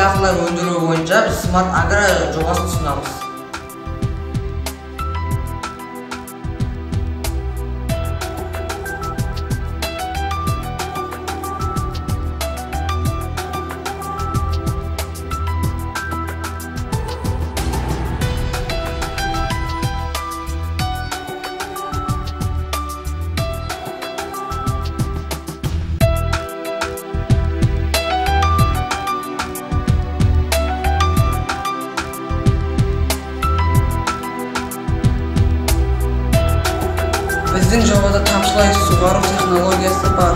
дақылдар өндіру бойынша біз Smart Agro жобасын ұсынамыз. Біздің жобада тамшылай суғару технологиясы бар.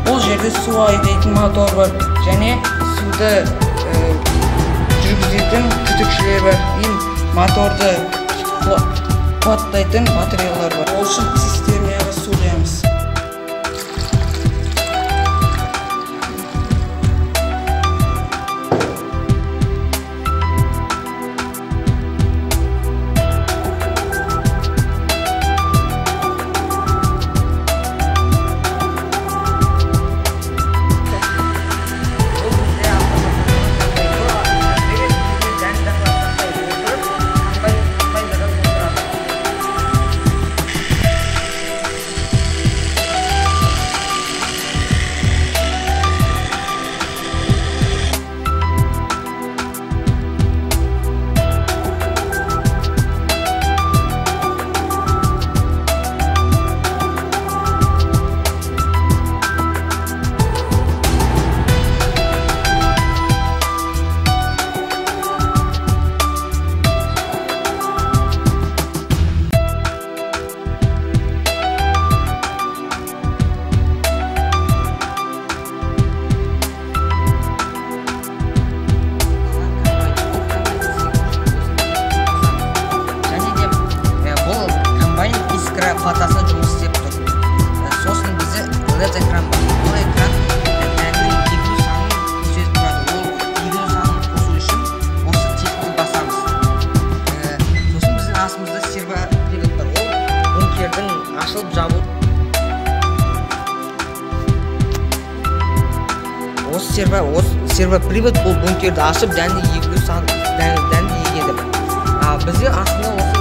Бұл жерде су айдайтын мотор бар және суды жүргізетін түтікшілер бар. Моторды қуаттайтын батареялар бар. Ол үшін цистерняға су құямыз. Платасы жұмыс істеп тұр. Сосын бізде LED экран бар. Бұл экран дәннің егілу санын көрсетіп тұрады. Ол егілу санын қосу үшін осы текті басамыз. Сосын біздің астымызда сервопривод бар. Ол бункердің ашылып жабылып. Осы сервопривод бұл бункерді ашып дәнді егілу санын егеді. Бізде астында осы